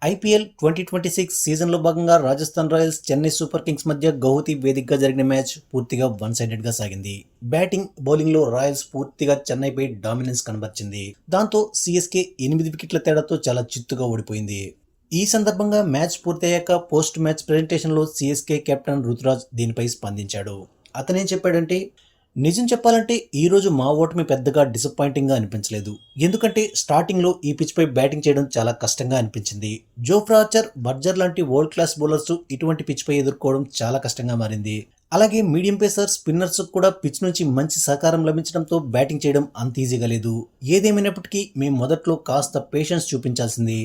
IPL 2026 సీజన్లో భాగంగా Rajasthan Royals Chennai super Kings మధ్య గౌహతి వేదికగా జరిగిన మ్యాచ్ పూర్తిగా వన్ సైడెడ్ గా సాగింది. బ్యాటింగ్, బౌలింగ్ లో రాయల్స్ పూర్తిగా చెన్నైపై డామినెన్స్ కనబర్చింది. దాంతో సిఎస్కే 8 వికెట్ల తేడాతో చాలా చిత్తుగా ఓడిపోయింది. ఈ సందర్భంగా మ్యాచ్ పూర్తయ్యాక పోస్ట్ మ్యాచ్ ప్రెజెంటేషన్ లో సిఎస్కే కెప్టెన్ రుతురాజ్ దీనిపై స్పందించాడు. అతనేం చెప్పాడంటే, నిజం చెప్పాలంటే ఈ రోజు మా ఓటమి పెద్దగా డిసప్పాయింటింగ్ గా అనిపించలేదు. ఎందుకంటే స్టార్టింగ్ లో ఈ పిచ్ పై బ్యాటింగ్ చేయడం చాలా కష్టంగా అనిపించింది. జోఫ్రా ఆర్చర్, బర్జర్ లాంటి వరల్డ్ క్లాస్ బౌలర్స్ ఇటువంటి పిచ్ పై ఎదుర్కోవడం చాలా కష్టంగా మారింది. అలాగే మీడియం పేసర్, స్పిన్నర్స్ కూడా పిచ్ నుంచి మంచి సహకారం లభించడంతో బ్యాటింగ్ చేయడం అంత ఈజీగా లేదు. ఏదేమైనప్పటికీ మేము మొదట్లో కాస్త పేషెన్స్ చూపించాల్సింది.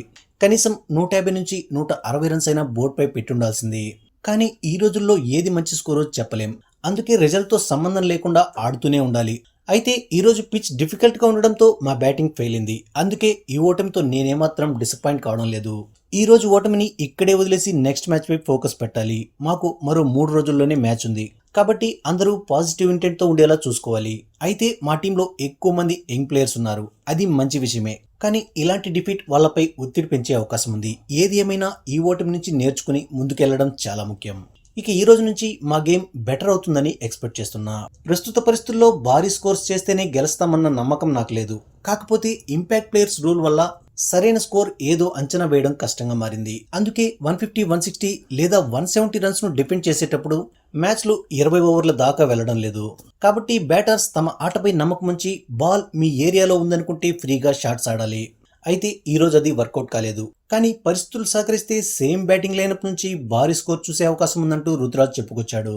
కనీసం 150 నుంచి 160 రన్స్ అయినా బోర్డుపై పెట్టుండాల్సింది. కానీ ఈ రోజుల్లో ఏది మంచి స్కోరో చెప్పలేం. అందుకే రిజల్ట్తో సంబంధం లేకుండా ఆడుతూనే ఉండాలి. అయితే ఈరోజు పిచ్ డిఫికల్ట్గా ఉండడంతో మా బ్యాటింగ్ ఫెయిల్ అయింది. అందుకే ఈ ఓటమితో నేనేమాత్రం డిసప్పాయింట్ కావడం లేదు. ఈ రోజు ఓటమిని ఇక్కడే వదిలేసి నెక్స్ట్ మ్యాచ్ పై ఫోకస్ పెట్టాలి. మాకు మరో 3 రోజుల్లోనే మ్యాచ్ ఉంది. కాబట్టి అందరూ పాజిటివ్ ఇంటెంట్తో ఉండేలా చూసుకోవాలి. అయితే మా టీంలో ఎక్కువ మంది యంగ్ ప్లేయర్స్ ఉన్నారు. అది మంచి విషయమే. కానీ ఇలాంటి డిఫీట్ వాళ్ళపై ఒత్తిడి పెంచే అవకాశం ఉంది. ఏది ఏమైనా ఈ ఓటమి నుంచి నేర్చుకుని ముందుకెళ్లడం చాలా ముఖ్యం. ఇక ఈ రోజు నుంచి మా గేమ్ బెటర్ అవుతుందని ఎక్స్పెక్ట్ చేస్తున్నా. ప్రస్తుత పరిస్థితుల్లో భారీ స్కోర్స్ చేస్తేనే గెలుస్తామన్న నమ్మకం నాకు లేదు. కాకపోతే ఇంపాక్ట్ ప్లేయర్స్ రూల్ వల్ల సరైన స్కోర్ ఏదో అంచనా వేయడం కష్టంగా మారింది. అందుకే 150, 160 లేదా 170 రన్స్ ను డిఫెండ్ చేసేటప్పుడు మ్యాచ్లు 20 ఓవర్ల దాకా వెళ్లడం లేదు. కాబట్టి బ్యాటర్స్ తమ ఆటపై నమ్మకం ఉంచి బాల్ మీ ఏరియాలో ఉందనుకుంటే ఫ్రీగా షాట్స్ ఆడాలి. అయితే ఈ రోజు అది వర్కౌట్ కాలేదు. కానీ పరిస్థితులు సహకరిస్తే సేమ్ బ్యాటింగ్ లైనప్ నుంచి భారీ స్కోర్ చూసే అవకాశం ఉందంటూ రుతురాజ్ చెప్పుకొచ్చాడు.